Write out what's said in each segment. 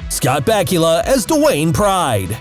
Scott Bacula as Dwayne Pride.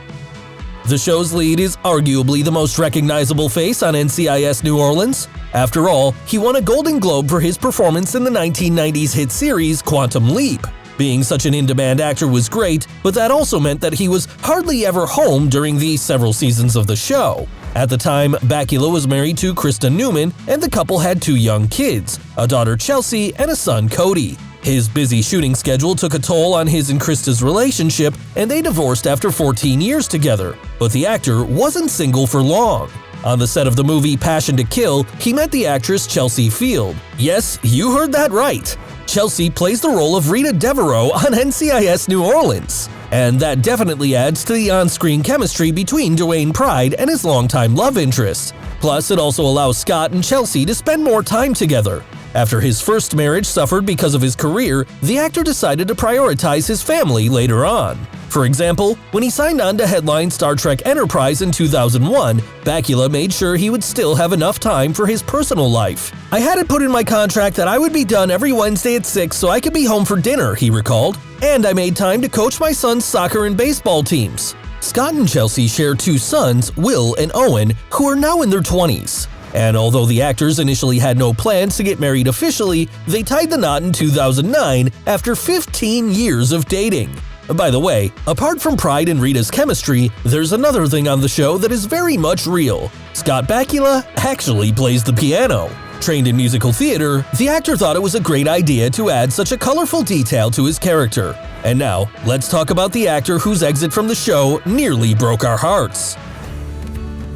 The show's lead is arguably the most recognizable face on NCIS New Orleans. After all, he won a Golden Globe for his performance in the 1990s hit series Quantum Leap. Being such an in-demand actor was great, but that also meant that he was hardly ever home during the several seasons of the show. At the time, Bakula was married to Krista Newman, and the couple had 2 young kids, a daughter Chelsea and a son Cody. His busy shooting schedule took a toll on his and Krista's relationship, and they divorced after 14 years together. But the actor wasn't single for long. On the set of the movie Passion to Kill, he met the actress Chelsea Field. Yes, you heard that right. Chelsea plays the role of Rita Devereaux on NCIS New Orleans. And that definitely adds to the on-screen chemistry between Dwayne Pride and his longtime love interest. Plus, it also allows Scott and Chelsea to spend more time together. After his first marriage suffered because of his career, the actor decided to prioritize his family later on. For example, when he signed on to headline Star Trek Enterprise in 2001, Bakula made sure he would still have enough time for his personal life. "I had it put in my contract that I would be done every Wednesday at 6 so I could be home for dinner," he recalled. "And I made time to coach my son's soccer and baseball teams." Scott and Chelsea share 2 sons, Will and Owen, who are now in their 20s. And although the actors initially had no plans to get married officially, they tied the knot in 2009 after 15 years of dating. By the way, apart from Pride and Rita's chemistry, there's another thing on the show that is very much real. Scott Bacula actually plays the piano. Trained in musical theater, the actor thought it was a great idea to add such a colorful detail to his character. And now, let's talk about the actor whose exit from the show nearly broke our hearts.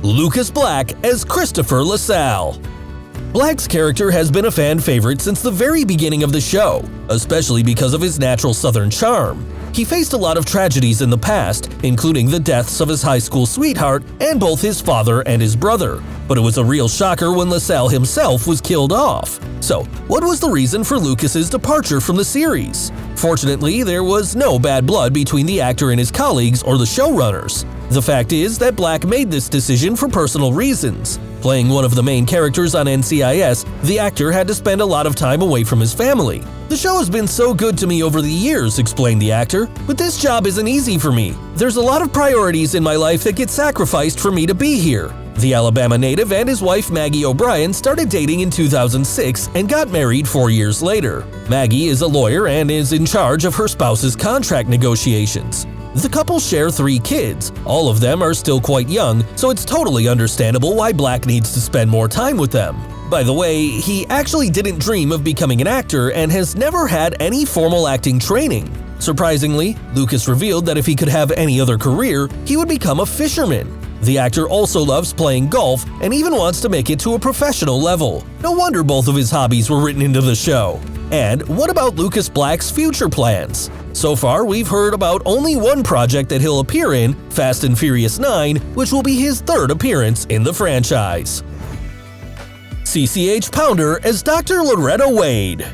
Lucas Black as Christopher LaSalle. Black's character has been a fan favorite since the very beginning of the show, especially because of his natural Southern charm. He faced a lot of tragedies in the past, including the deaths of his high school sweetheart and both his father and his brother. But it was a real shocker when LaSalle himself was killed off. So, what was the reason for Lucas's departure from the series? Fortunately, there was no bad blood between the actor and his colleagues or the showrunners. The fact is that Black made this decision for personal reasons. Playing one of the main characters on NCIS, the actor had to spend a lot of time away from his family. "The show has been so good to me over the years," explained the actor, "but this job isn't easy for me. There's a lot of priorities in my life that get sacrificed for me to be here." The Alabama native and his wife Maggie O'Brien started dating in 2006 and got married 4 years later. Maggie is a lawyer and is in charge of her spouse's contract negotiations. The couple share 3 kids. All of them are still quite young, so it's totally understandable why Black needs to spend more time with them. By the way, he actually didn't dream of becoming an actor and has never had any formal acting training. Surprisingly, Lucas revealed that if he could have any other career, he would become a fisherman. The actor also loves playing golf and even wants to make it to a professional level. No wonder both of his hobbies were written into the show. And what about Lucas Black's future plans? So far, we've heard about only one project that he'll appear in, Fast and Furious 9, which will be his 3rd appearance in the franchise. CCH Pounder as Dr. Loretta Wade.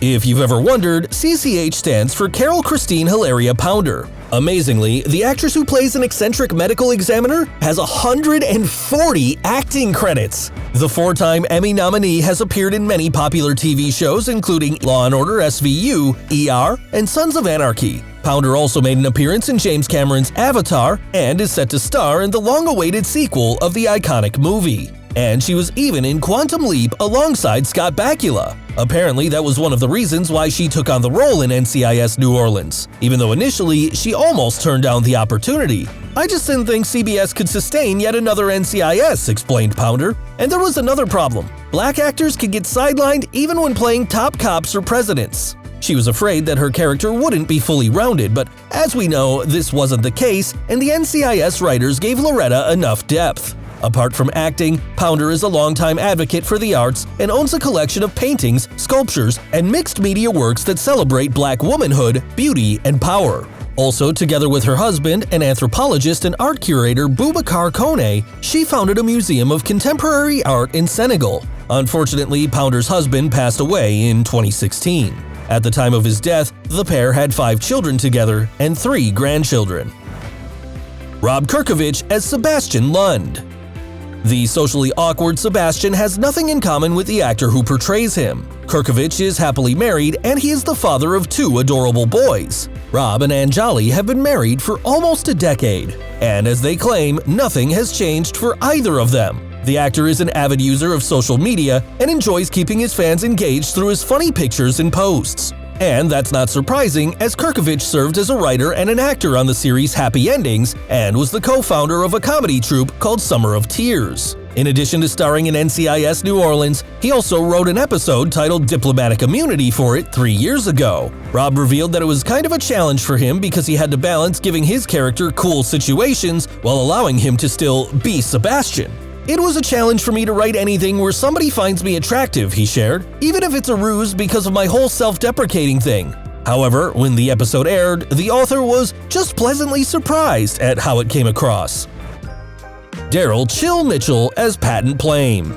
If you've ever wondered, CCH stands for Carol Christine Hilaria Pounder. Amazingly, the actress who plays an eccentric medical examiner has 140 acting credits. The 4-time Emmy nominee has appeared in many popular TV shows including Law & Order SVU, ER, and Sons of Anarchy. Pounder also made an appearance in James Cameron's Avatar and is set to star in the long-awaited sequel of the iconic movie. And she was even in Quantum Leap alongside Scott Bacula. Apparently, that was one of the reasons why she took on the role in NCIS New Orleans, even though initially she almost turned down the opportunity. "I just didn't think CBS could sustain yet another NCIS," explained Pounder. And there was another problem. Black actors could get sidelined even when playing top cops or presidents. She was afraid that her character wouldn't be fully rounded, but as we know, this wasn't the case, and the NCIS writers gave Loretta enough depth. Apart from acting, Pounder is a longtime advocate for the arts and owns a collection of paintings, sculptures, and mixed media works that celebrate Black womanhood, beauty, and power. Also, together with her husband, an anthropologist and art curator Boubacar Kone, she founded a museum of contemporary art in Senegal. Unfortunately, Pounder's husband passed away in 2016. At the time of his death, the pair had 5 children together and 3 grandchildren. Rob Kerkovich as Sebastian Lund. The socially awkward Sebastian has nothing in common with the actor who portrays him. Kerkovich is happily married and he is the father of 2 adorable boys. Rob and Anjali have been married for almost a decade, and as they claim, nothing has changed for either of them. The actor is an avid user of social media and enjoys keeping his fans engaged through his funny pictures and posts. And that's not surprising, as Kerkovich served as a writer and an actor on the series Happy Endings and was the co-founder of a comedy troupe called Summer of Tears. In addition to starring in NCIS New Orleans, he also wrote an episode titled Diplomatic Immunity for it 3 years ago. Rob revealed that it was kind of a challenge for him because he had to balance giving his character cool situations while allowing him to still be Sebastian. "It was a challenge for me to write anything where somebody finds me attractive," he shared, "even if it's a ruse because of my whole self-deprecating thing." However, when the episode aired, the author was just pleasantly surprised at how it came across. Daryl "Chill" Mitchell as Patent Plame.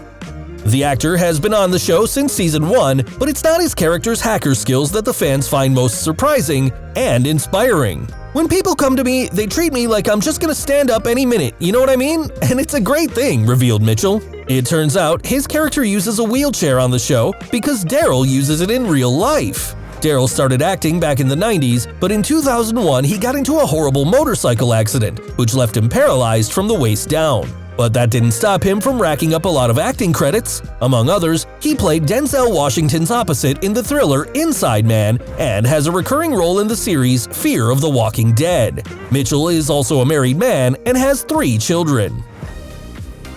The actor has been on the show since season 1, but it's not his character's hacker skills that the fans find most surprising and inspiring. "When people come to me, they treat me like I'm just gonna stand up any minute, you know what I mean? And it's a great thing," revealed Mitchell. It turns out his character uses a wheelchair on the show because Daryl uses it in real life. Daryl started acting back in the 90s, but in 2001 he got into a horrible motorcycle accident, which left him paralyzed from the waist down. But that didn't stop him from racking up a lot of acting credits. Among others, he played Denzel Washington's opposite in the thriller Inside Man and has a recurring role in the series Fear of the Walking Dead. Mitchell is also a married man and has 3 children.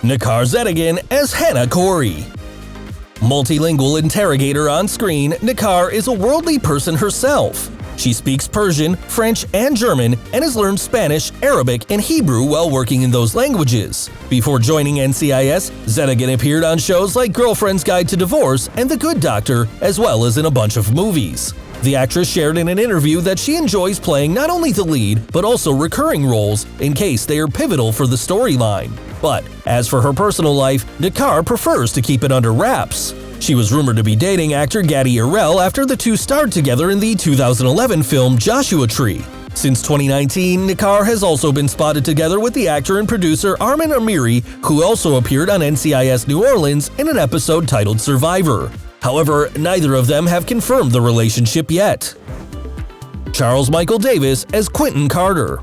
Necar Zadegan as Hannah Corey. Multilingual interrogator on screen, Necar is a worldly person herself. She speaks Persian, French, and German, and has learned Spanish, Arabic, and Hebrew while working in those languages. Before joining NCIS, Zadegan appeared on shows like Girlfriend's Guide to Divorce and The Good Doctor, as well as in a bunch of movies. The actress shared in an interview that she enjoys playing not only the lead, but also recurring roles in case they are pivotal for the storyline. But as for her personal life, Necar prefers to keep it under wraps. She was rumored to be dating actor Gadi Arel after the two starred together in the 2011 film Joshua Tree. Since 2019, Necar has also been spotted together with the actor and producer Armin Amiri, who also appeared on NCIS New Orleans in an episode titled Survivor. However, neither of them have confirmed the relationship yet. Charles Michael Davis as Quentin Carter.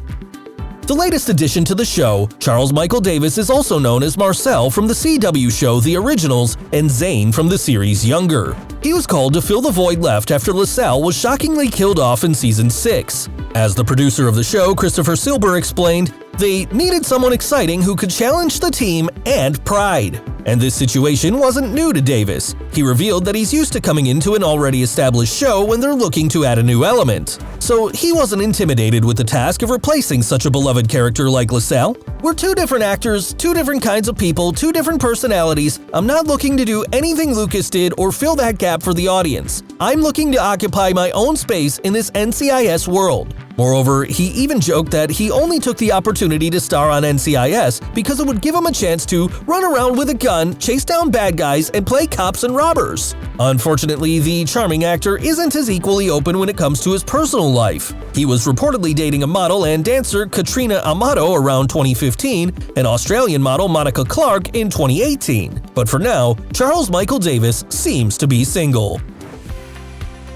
The latest addition to the show, Charles Michael Davis is also known as Marcel from the CW show The Originals and Zane from the series Younger. He was called to fill the void left after LaSalle was shockingly killed off in Season 6. As the producer of the show, Christopher Silber, explained, they needed someone exciting who could challenge the team and Pride. And this situation wasn't new to Davis. He revealed that he's used to coming into an already established show when they're looking to add a new element. So he wasn't intimidated with the task of replacing such a beloved character like LaSalle. We're 2 different actors, 2 different kinds of people, 2 different personalities. I'm not looking to do anything Lucas did or fill that gap for the audience. I'm looking to occupy my own space in this NCIS world. Moreover, he even joked that he only took the opportunity to star on NCIS because it would give him a chance to run around with a gun, chase down bad guys, and play cops and robbers. Unfortunately, the charming actor isn't as equally open when it comes to his personal life. He was reportedly dating a model and dancer Katrina Amato around 2015 and Australian model Monica Clark in 2018. But for now, Charles Michael Davis seems to be single.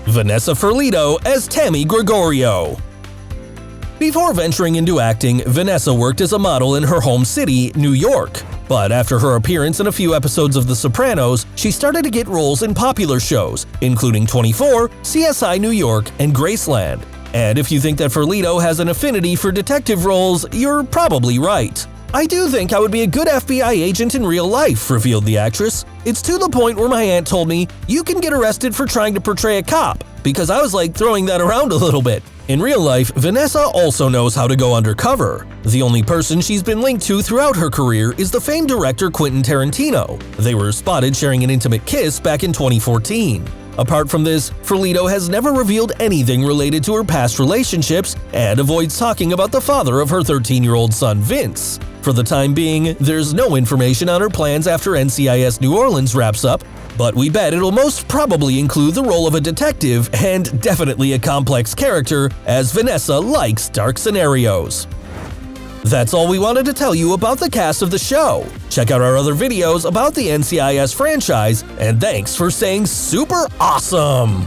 Vanessa Ferlito as Tammy Gregorio. Before venturing into acting, Vanessa worked as a model in her home city, New York. But after her appearance in a few episodes of The Sopranos, she started to get roles in popular shows, including 24, CSI New York, and Graceland. And if you think that Ferlito has an affinity for detective roles, you're probably right. I do think I would be a good FBI agent in real life, revealed the actress. It's to the point where my aunt told me, you can get arrested for trying to portray a cop, because I was like throwing that around a little bit. In real life, Vanessa also knows how to go undercover. The only person she's been linked to throughout her career is the famed director Quentin Tarantino. They were spotted sharing an intimate kiss back in 2014. Apart from this, Ferlito has never revealed anything related to her past relationships and avoids talking about the father of her 13-year-old son Vince. For the time being, there's no information on her plans after NCIS New Orleans wraps up, but we bet it'll most probably include the role of a detective and definitely a complex character, as Vanessa likes dark scenarios. That's all we wanted to tell you about the cast of the show. Check out our other videos about the NCIS franchise, and thanks for staying super awesome!